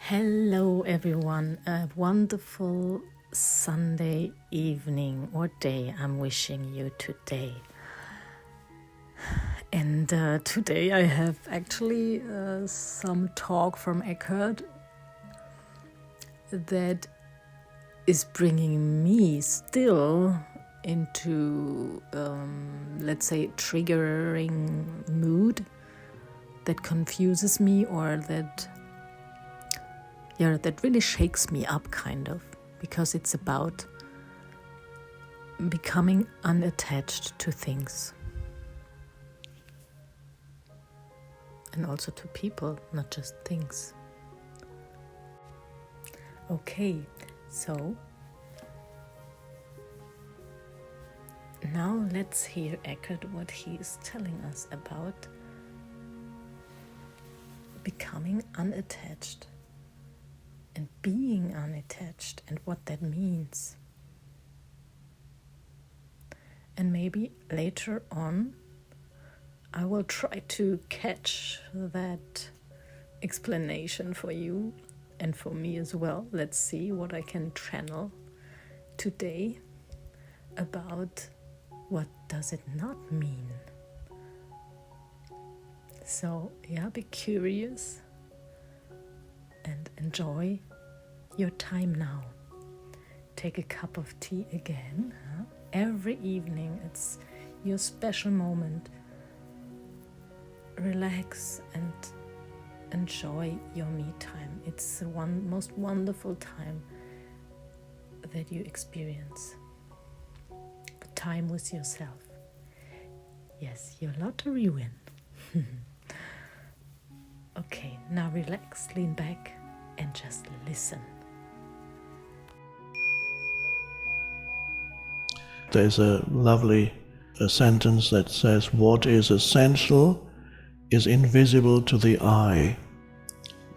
Hello everyone, a wonderful Sunday evening or day I'm wishing you today. And today I have actually some talk from Eckhart that is bringing me still into, let's say, triggering mood that confuses me or that really shakes me up, kind of, because it's about becoming unattached to things. And also to people, not just things. Okay, so now let's hear Eckhart, what he is telling us about becoming unattached. And being unattached and what that means. And maybe later on I will try to catch that explanation for you and for me as well. Let's see what I can channel today about what does it not mean. So be curious and enjoy your time now. Take a cup of tea again. Every evening it's your special moment. Relax and enjoy your me time. It's the most wonderful time that you experience. The time with yourself. Yes, your lottery win. Okay, now relax, lean back and just listen. There's a lovely sentence that says, what is essential is invisible to the eye.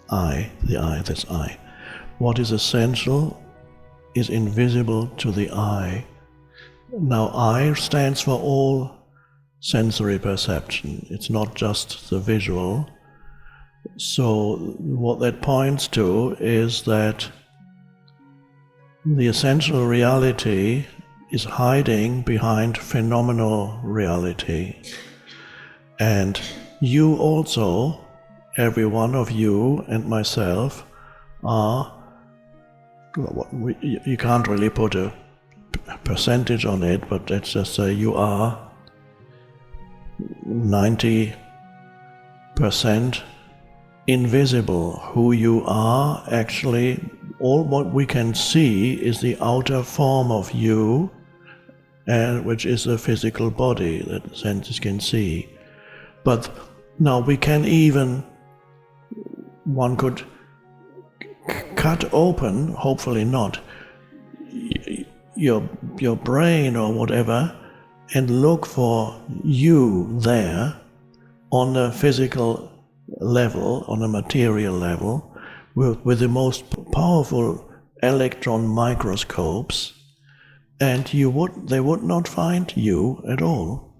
That's I. What is essential is invisible to the eye. Now, eye stands for all sensory perception. It's not just the visual. So what that points to is that the essential reality is hiding behind phenomenal reality. And you also, every one of you and myself, are, you can't really put a percentage on it, but let's just say you are 90% invisible. Who you are, actually, all what we can see is the outer form of you, and which is the physical body that the senses can see. But now we can even, one could cut open, hopefully not, your brain or whatever, and look for you there on a physical level, on a material level, with the most powerful electron microscopes, and they would not find you at all.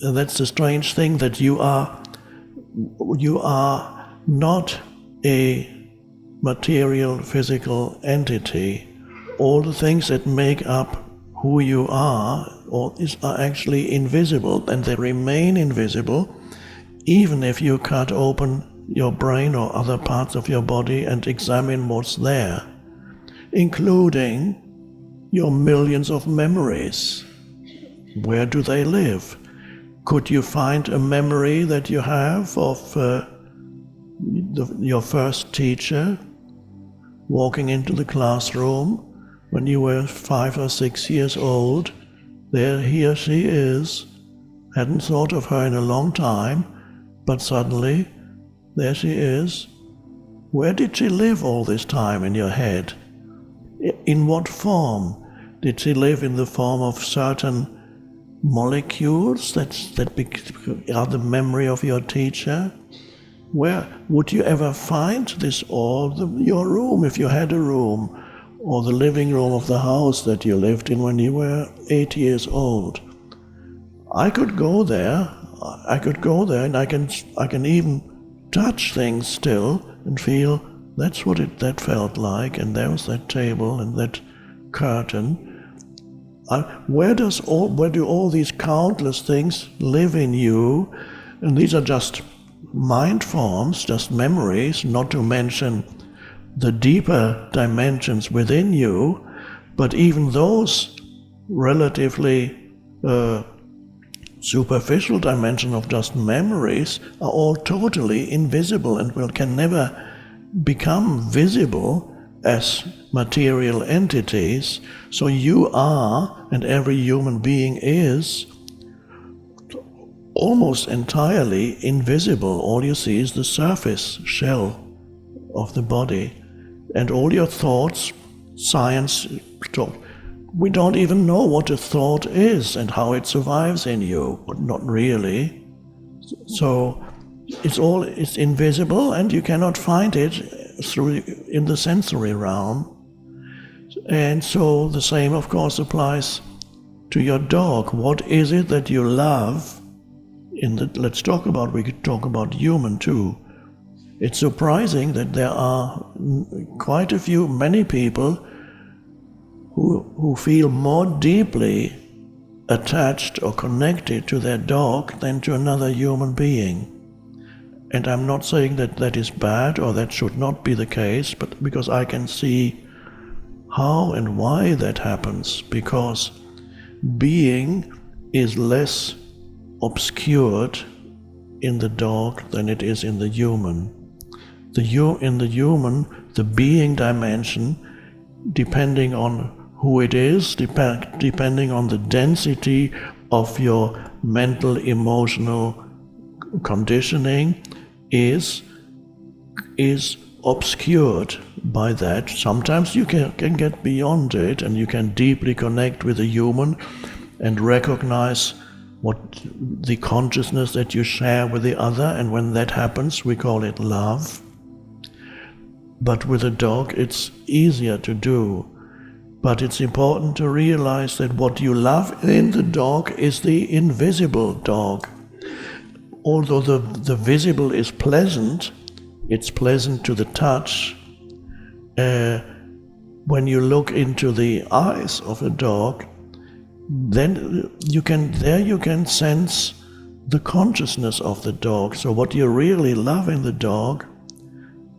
And that's the strange thing, that you are not a material physical entity. All the things that make up who you are are actually invisible, and they remain invisible even if you cut open your brain or other parts of your body and examine what's there, including your millions of memories. Where do they live? Could you find a memory that you have of your first teacher walking into the classroom when you were 5 or 6 years old? There he or she is. Hadn't thought of her in a long time, but suddenly there she is. Where did she live all this time in your head? In what form? Did she live in the form of certain molecules that are the memory of your teacher? Where would you ever find this, or your room, if you had a room, or the living room of the house that you lived in when you were 8 years old? I could go there, and I can even touch things still and feel That's what that felt like, and there was that table and that curtain. Where do all these countless things live in you? And these are just mind forms, just memories, not to mention the deeper dimensions within you, but even those relatively superficial dimensions of just memories are all totally invisible and can never become visible as material entities. So you are, and every human being is, almost entirely invisible. All you see is the surface shell of the body. And all your thoughts, science talk, we don't even know what a thought is and how it survives in you, but not really. So it's invisible, and you cannot find it in the sensory realm. And so the same, of course, applies to your dog. What is it that you love? We could talk about human too. It's surprising that there are many people who feel more deeply attached or connected to their dog than to another human being. And I'm not saying that that is bad or that should not be the case, but because I can see how and why that happens, because being is less obscured in the dog than it is in the human. In the human, the being dimension, depending on who it is, depending on the density of your mental, emotional conditioning, is obscured by that. Sometimes you can get beyond it, and you can deeply connect with a human and recognize what the consciousness that you share with the other, and when that happens, we call it love. But with a dog, it's easier to do. But it's important to realize that what you love in the dog is the invisible dog. Although the visible is pleasant, it's pleasant to the touch. When you look into the eyes of a dog, then you can sense the consciousness of the dog. So what you really love in the dog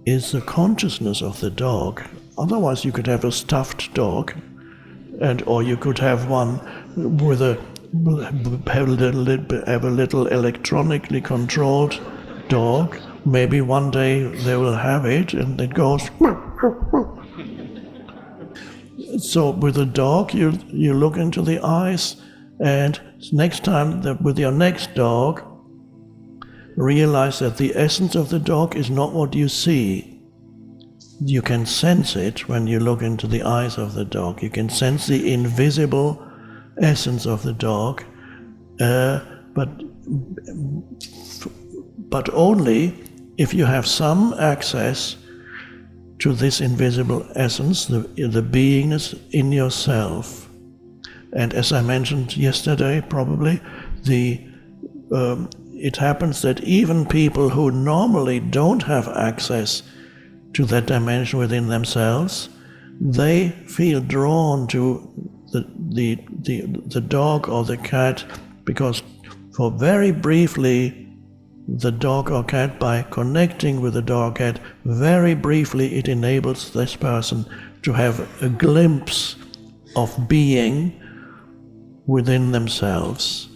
is the consciousness of the dog. Otherwise you could have a stuffed dog, or you could have one with have a little electronically controlled dog. Maybe one day they will have it and it goes. So with a dog, you look into the eyes, and next time with your next dog, realize that the essence of the dog is not what you see. You can sense it when you look into the eyes of the dog. You can sense the invisible essence of the dog, but only if you have some access to this invisible essence, the beingness in yourself. And as I mentioned yesterday, probably, it happens that even people who normally don't have access to that dimension within themselves, they feel drawn to the dog or the cat, because for very briefly, the dog or cat, by connecting with the dog or cat, very briefly it enables this person to have a glimpse of being within themselves.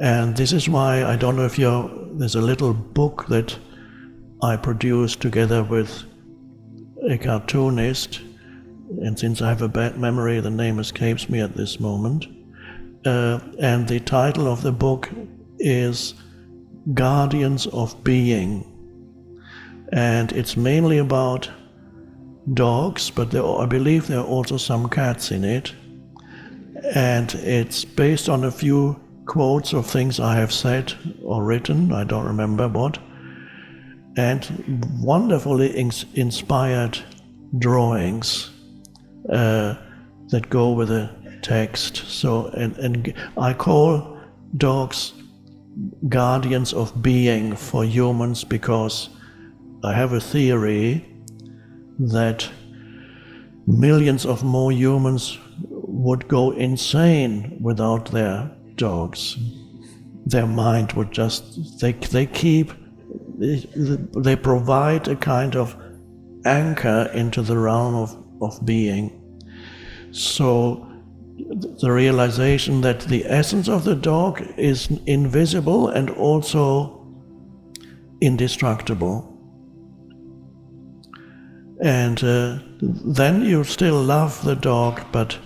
And this is why, I don't know if there's a little book that I produced together with a cartoonist, and since I have a bad memory, the name escapes me at this moment. And the title of the book is Guardians of Being. And it's mainly about dogs, but I believe there are also some cats in it. And it's based on a few quotes of things I have said or written, I don't remember what, and wonderfully inspired drawings that go with the text. So, and I call dogs guardians of being for humans, because I have a theory that millions of more humans would go insane without their dogs. Their mind would just, they provide a kind of anchor into the realm of being. So the realization that the essence of the dog is invisible and also indestructible. And then you still love the dog, but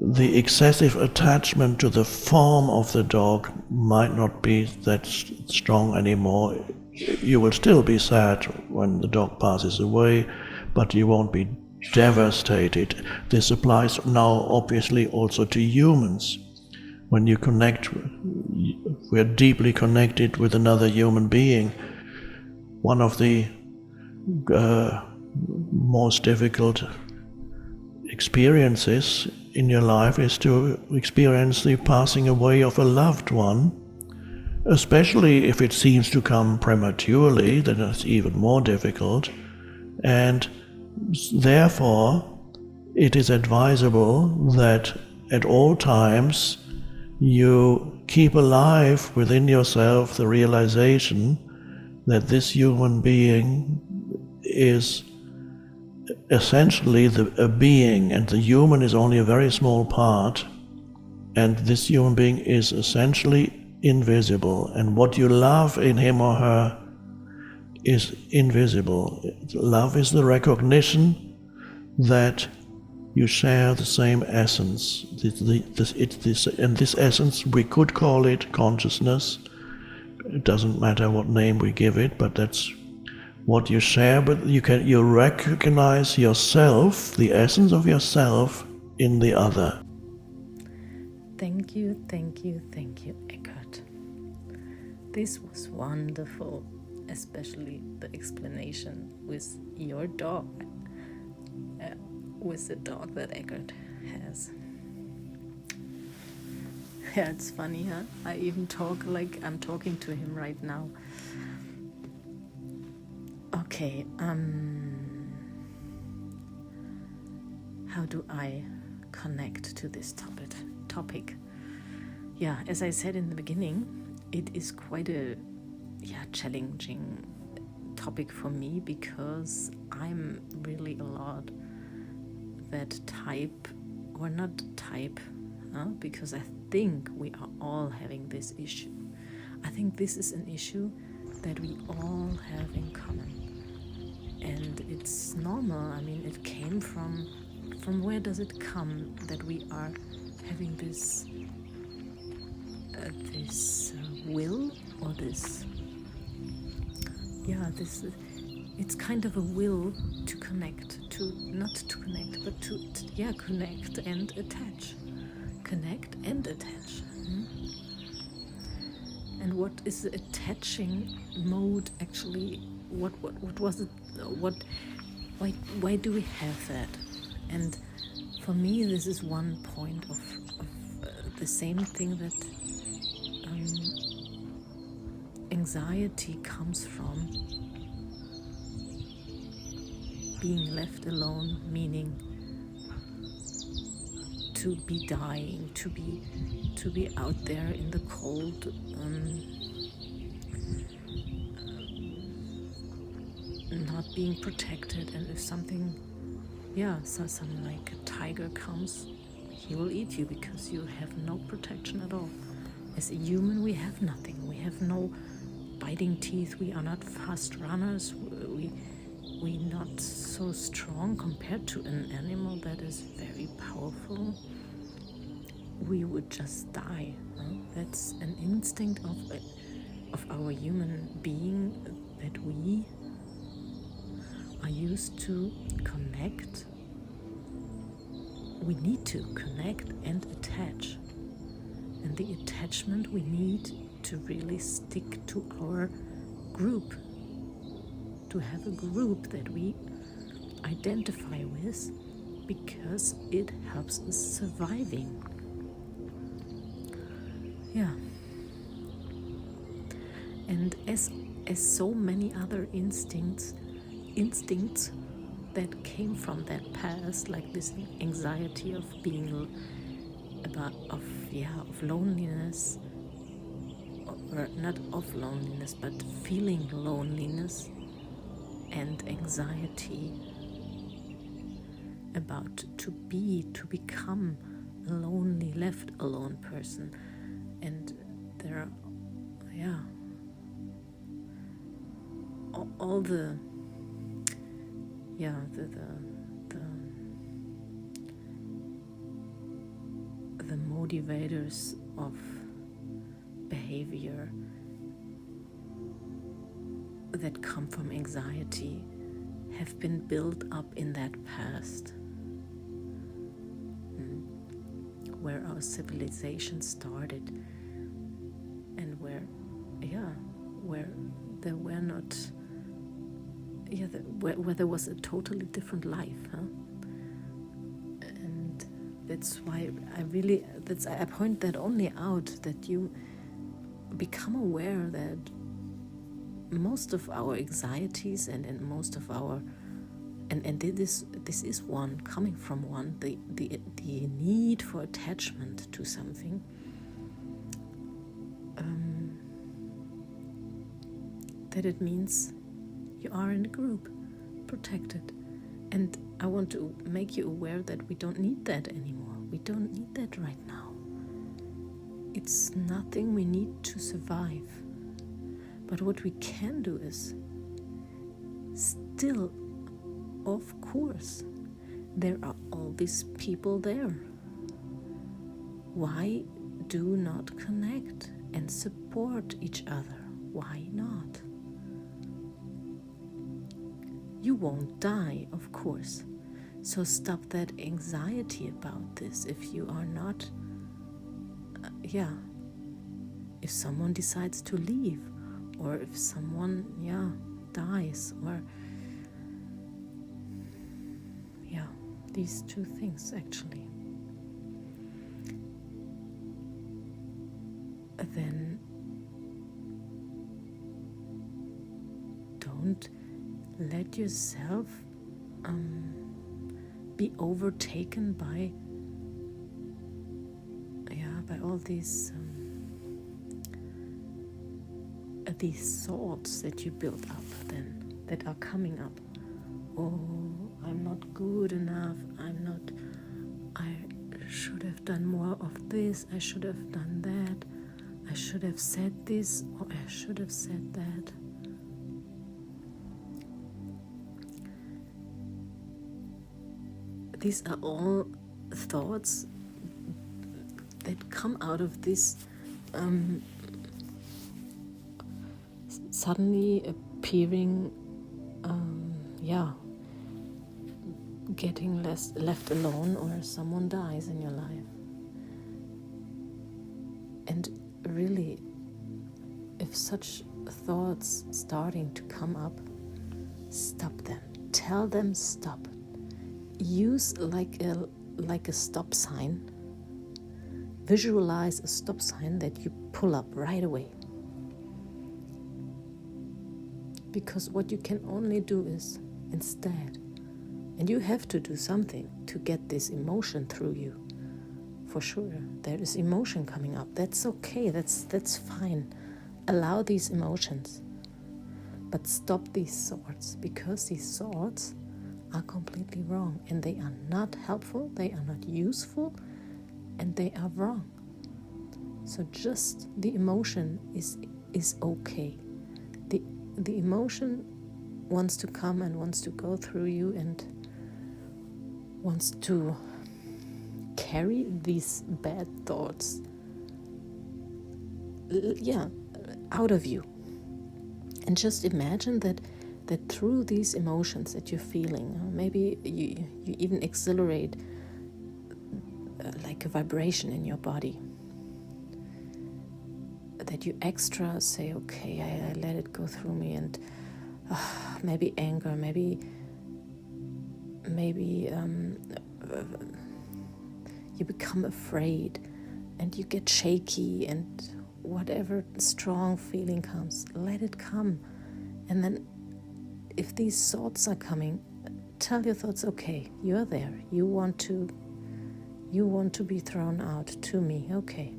the excessive attachment to the form of the dog might not be that strong anymore. You will still be sad when the dog passes away, but you won't be devastated. This applies now obviously also to humans. When you connect, we're deeply connected with another human being. One of the most difficult experiences in your life is to experience the passing away of a loved one, especially if it seems to come prematurely. Then it's even more difficult, and therefore it is advisable that at all times you keep alive within yourself the realization that this human being is essentially a being, and the human is only a very small part, and this human being is essentially invisible, and what you love in him or her is invisible. Love is the recognition that you share the same essence. And this essence, we could call it consciousness. It doesn't matter what name we give it, but that's what you share. But you recognize yourself, the essence of yourself, in the other. Thank you, Eckhart. This was wonderful, especially the explanation with your dog, with the dog that Eckhart has. Yeah, it's funny, huh? I even talk like I'm talking to him right now. Okay, how do I connect to this topic? Yeah, as I said in the beginning, it is quite a challenging topic for me, because I'm really a lot that type, or not type, because I think we are all having this issue. I think this is an issue that we all have in common, and it's normal. I mean, it came from where does it come that we are having this will, or this it's kind of a will to connect, not to connect, but to connect and attach. Connect and attach. And what is the attaching mode actually? What was it? Why do we have that? And for me, this is one point of the same thing that anxiety comes from being left alone, meaning to be dying, to be out there in the cold, not being protected, and if something, some like a tiger comes, he will eat you because you have no protection at all. As a human, we have nothing. We have no biting teeth. We are not fast runners. We're not so strong compared to an animal that is very powerful. We would just die. That's an instinct of our human being, that we are used to connect. We need to connect and attach. And the attachment we need to really stick to our group, to have a group that we identify with, because it helps us surviving. Yeah. And as so many other instincts, that came from that past, like this anxiety of being of loneliness, or not of loneliness, but feeling loneliness and anxiety about to become a lonely, left alone person. And there are, all the motivators of behavior that come from anxiety have been built up in that past, where our civilization started, and where there were not, where there was a totally different life, and that's why I point that only out, that you become aware that most of our anxieties and most of our and this is one coming from one, the need for attachment to something, that it means you are in a group, protected. And I want to make you aware that we don't need that anymore. We don't need that right now. It's nothing we need to survive. But what we can do is, still, of course, there are all these people there. Why do not connect and support each other? Why not? You won't die, of course. So stop that anxiety about this. If you are not, if someone decides to leave, or if someone, dies, or, these two things actually, then don't let yourself be overtaken by all these thoughts that you build up, then, that are coming up. Oh, I'm not good enough, I should have done more of this, I should have done that, I should have said this, or I should have said that. These are all thoughts that come out of this suddenly appearing, getting left alone, or someone dies in your life. And really, if such thoughts starting to come up, stop them. Tell them stop. Use like a stop sign. Visualize a stop sign that you pull up right away. Because what you can only do is, instead, and you have to do something to get this emotion through you. For sure, there is emotion coming up. That's okay, that's fine. Allow these emotions. But stop these thoughts, because these thoughts are completely wrong, and they are not helpful, they are not useful, and they are wrong. So just the emotion is okay. The emotion wants to come and wants to go through you and wants to carry these bad thoughts out of you. And just imagine that through these emotions that you're feeling, maybe you even accelerate like a vibration in your body, that you extra say, okay, I let it go through me, and maybe anger, maybe you become afraid and you get shaky, and whatever strong feeling comes, let it come. And then if these thoughts are coming, tell your thoughts, okay, you're there. You want to be thrown out to me. Okay.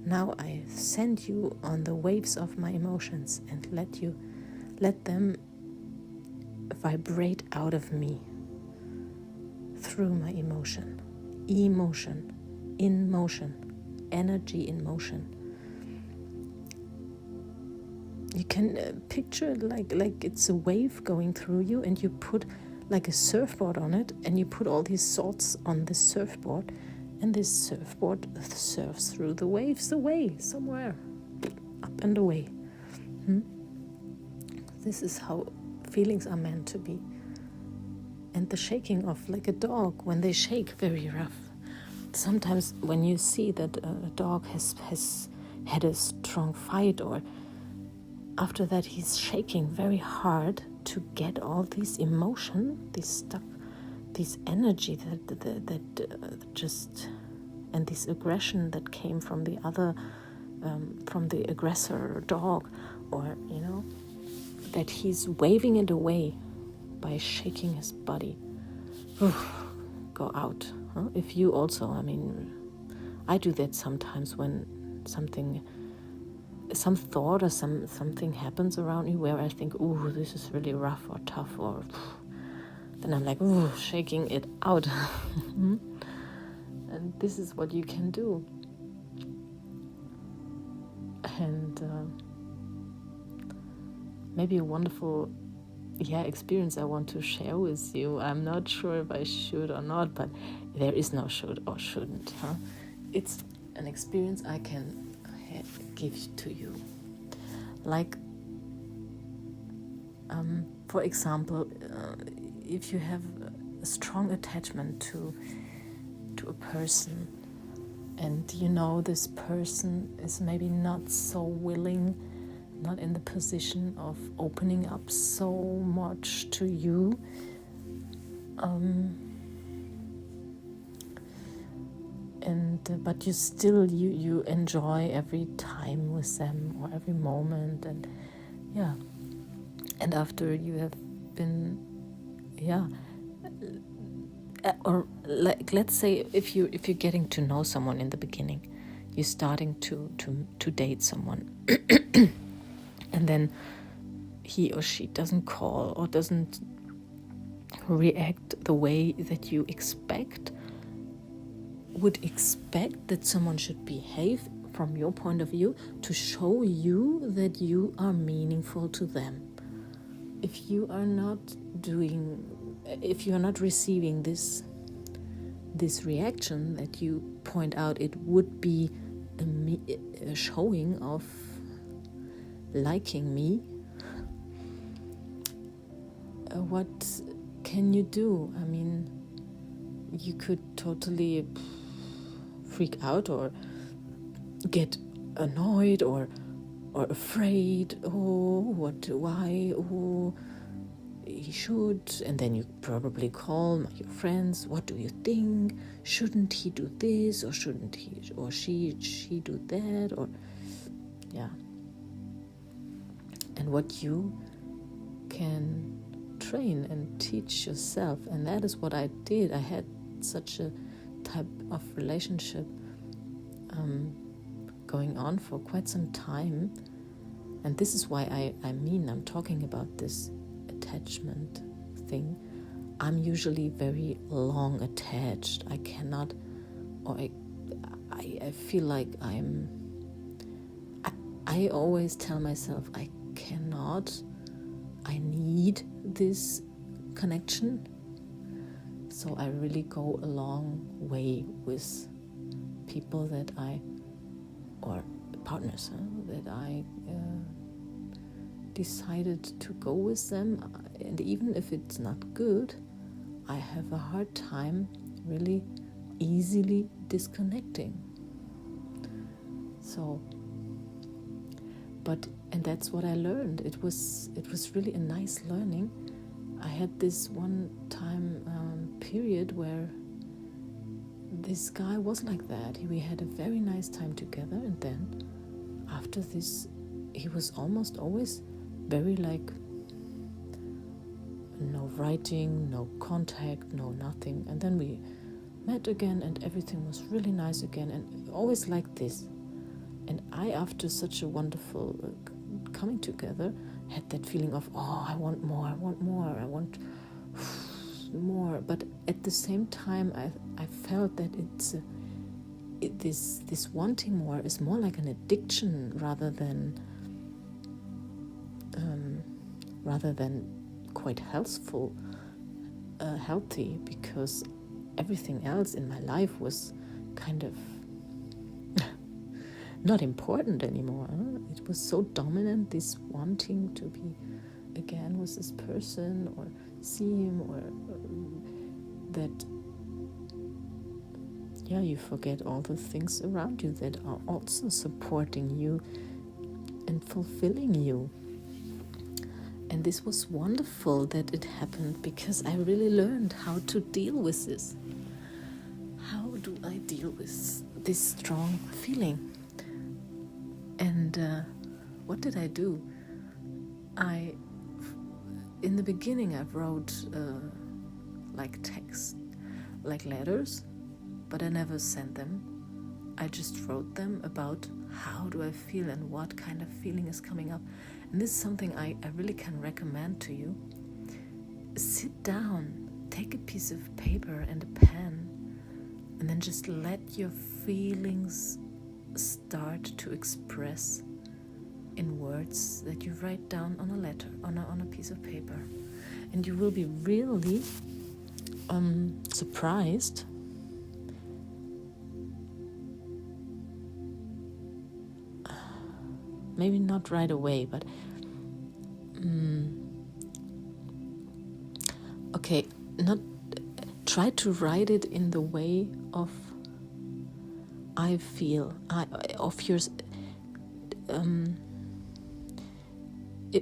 Now I send you on the waves of my emotions and let them vibrate out of me through my emotion. Emotion, in motion, energy in motion. You can picture it like it's a wave going through you, and you put like a surfboard on it, and you put all these thoughts on this surfboard, and this surfboard surfs through the waves away somewhere, up and away. This is how feelings are meant to be. And the shaking of, like a dog, when they shake, very rough. Sometimes when you see that a dog has had a strong fight, or after that he's shaking very hard to get all this emotion, this stuff, this energy that just, and this aggression that came from the other, from the aggressor dog, or that he's waving it away by shaking his body. Go out. Huh? If you also, I do that sometimes when some thought or something happens around me where I think, ooh, this is really rough or tough, or then I'm like, ooh, shaking it out. And this is what you can do. And maybe a wonderful experience I want to share with you. I'm not sure if I should or not, but there is no should or shouldn't. It's an experience I can give to you. Like, for example, if you have a strong attachment to a person, and this person is maybe not so willing, not in the position of opening up so much to you, but you still you enjoy every time with them, or every moment, and after you have been or like, let's say if you're getting to know someone in the beginning, you're starting to date someone. And then he or she doesn't call or doesn't react the way that you would expect that someone should behave from your point of view to show you that you are meaningful to them. If you are not receiving this reaction that you point out, it would be a showing of liking me, what can you do? You could totally freak out or get annoyed or afraid. Why? He should. And then you probably call your friends. What do you think? Shouldn't he do this, or shouldn't he or she do that? Or and what you can train and teach yourself. And that is what I did. I had such a type of relationship going on for quite some time. And this is why I'm talking about this attachment thing. I'm usually very long attached. I cannot, or I feel like I always tell myself I need this connection. So I really go a long way with people or partners that I decided to go with them. And even if it's not good, I have a hard time really easily disconnecting. So, and that's what I learned. It was really a nice learning. I had this one time period where this guy was like that. We had a very nice time together, and then after this, he was almost always very no writing, no contact, no nothing. And then we met again and everything was really nice again, and always like this. And I, after such a wonderful coming together, had that feeling of, oh, I want more, I want more, I want more. But at the same time, I felt that this wanting more is more like an addiction rather than quite healthy, because everything else in my life was kind of not important anymore. It was so dominant, this wanting to be again with this person or see him, or that you forget all the things around you that are also supporting you and fulfilling you. And this was wonderful that it happened, because I really learned how to deal with this. How do I deal with this strong feeling? And what did I do? In the beginning, I wrote like text, like letters, but I never sent them. I just wrote them about how do I feel and what kind of feeling is coming up. And this is something I really can recommend to you. Sit down, take a piece of paper and a pen, and then just let your feelings start to express in words that you write down on a letter, on a piece of paper. And you will be really surprised maybe not right away, but not try to write it in the way of I feel,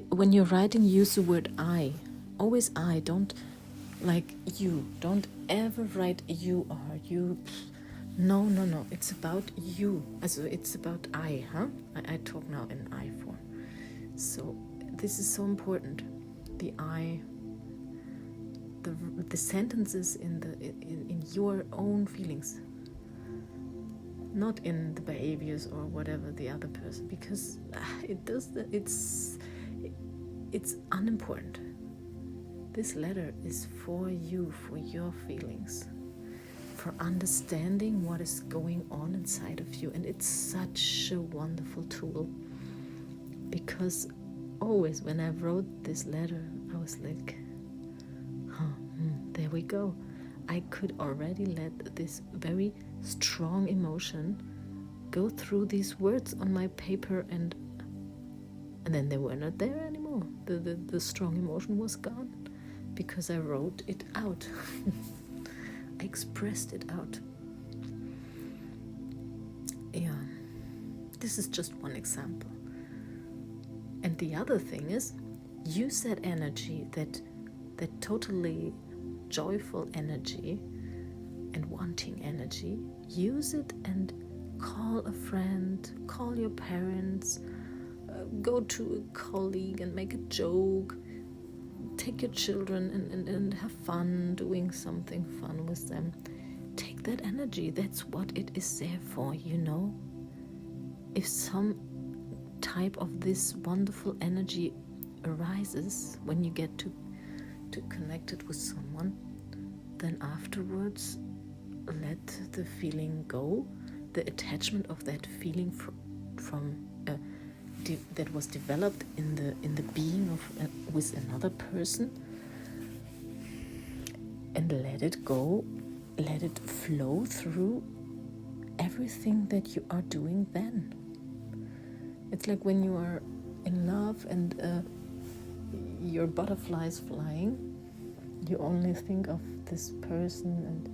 when you're writing, use the word I. Always I. Don't like you. Don't ever write you are you. No. It's about you. Also, it's about I, huh? I talk now in I form. So this is so important. The I. The sentences in your own feelings, not in the behaviors or whatever the other person, because it's unimportant. This letter is for you, for your feelings, for understanding what is going on inside of you. And it's such a wonderful tool, because always when I wrote this letter, I was like, there we go. I could already let this very strong emotion go through these words on my paper, and then they were not there anymore. The strong emotion was gone, because I wrote it out. I expressed it out. Yeah, this is just one example. And the other thing is, use that energy, that totally joyful energy and wanting energy, use it and call a friend, call your parents, go to a colleague and make a joke, take your children and have fun doing something fun with them. Take that energy. That's what it is there for, you know. If some type of this wonderful energy arises when you get to connect it with someone, then afterwards let the feeling go, the attachment of that feeling from that was developed in the being of with another person, and let it go, let it flow through everything that you are doing then. It's like when you are in love and your butterflies flying, you only think of this person,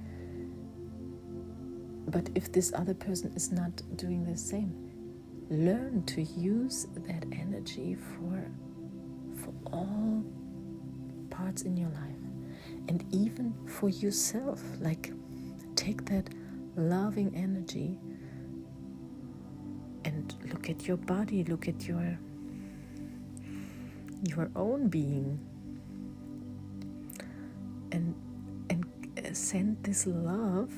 but if this other person is not doing the same, learn to use that energy for all parts in your life, and even for yourself. Like, take that loving energy and look at your body, look at your own being, send this love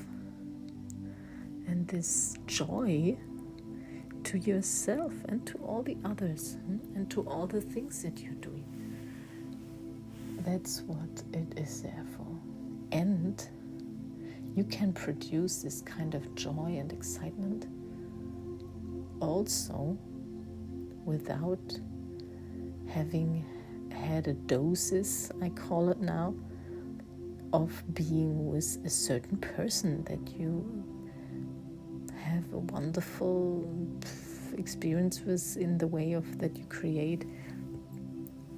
and this joy to yourself and to all the others, and to all the things that you're doing. That's what it is there for. And you can produce this kind of joy and excitement also without having had a doses, I call it now, of being with a certain person that you have a wonderful experience with, in the way of that you create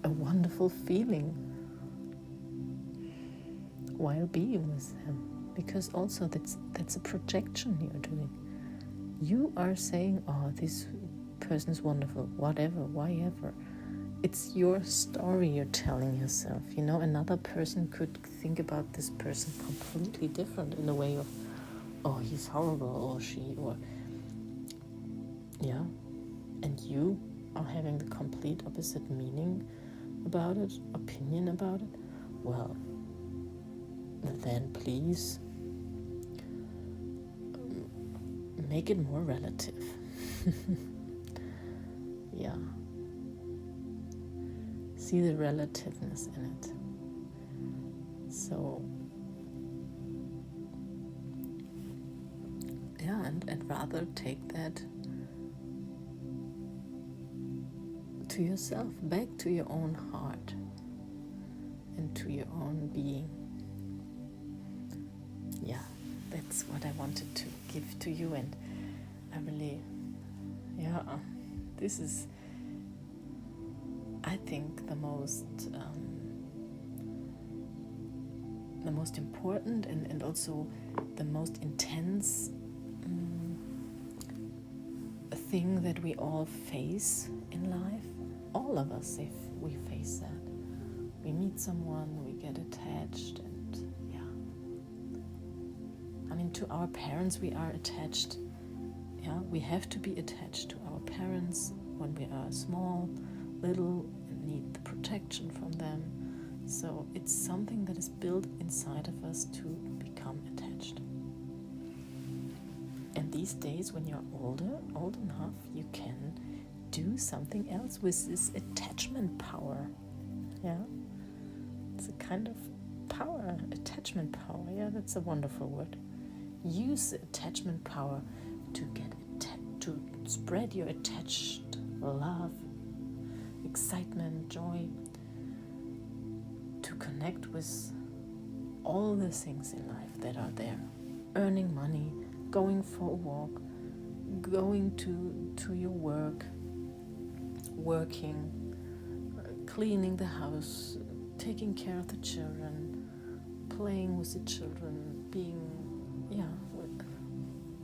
a wonderful feeling while being with them. Because also that's a projection you're doing. You are saying, oh, this person is wonderful, whatever, why ever. It's your story you're telling yourself. Another person could think about this person completely different, in the way of, oh, he's horrible, or she, or yeah. And you are having the complete opposite meaning about it, opinion about it. Well, then please make it more relative. Yeah. See the relativeness in it. So, yeah, and rather take that to yourself, back to your own heart and to your own being. Yeah, that's what I wanted to give to you, and I really, this is, I think, the most important and also the most intense thing that we all face in life. All of us, if we face that. We meet someone, we get attached, and to our parents we are attached. We have to be attached to our parents when we are small, little, and need the protection from them. So it's something that is built inside of us to become attached. And these days, when you're old enough, you can do something else with this attachment power. It's a kind of power, attachment power. That's a wonderful word. Use the attachment power to to spread your attached love, excitement, joy, to connect with all the things in life that are there. Earning money, going for a walk, going to your work, working, cleaning the house, taking care of the children, playing with the children, being,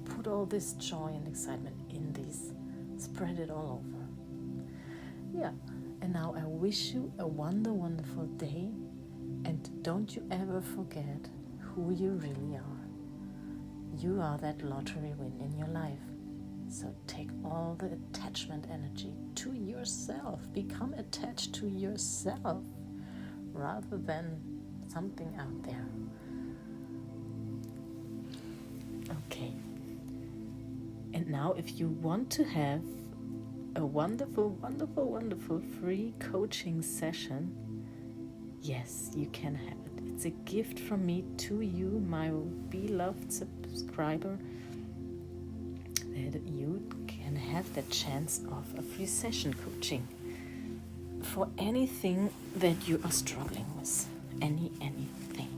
put all this joy and excitement in this, spread it all over. And now I wish you a wonderful day, and don't you ever forget who you really are. You are that lottery win in your life. So take all the attachment energy to yourself. Become attached to yourself rather than something out there. Okay. And now if you want to have a wonderful free coaching session, yes, you can have it. It's a gift from me to you, my beloved subscriber, that you can have the chance of a free session coaching for anything that you are struggling with. Anything.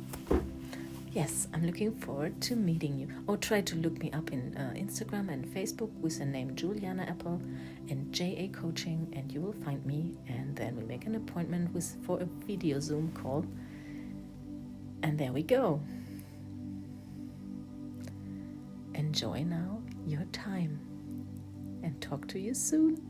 Yes, I'm looking forward to meeting you. Or try to look me up in Instagram and Facebook with the name Juliana Apple and JA Coaching, and you will find me, and then we make an appointment for a video Zoom call. And there we go. Enjoy now your time, and talk to you soon.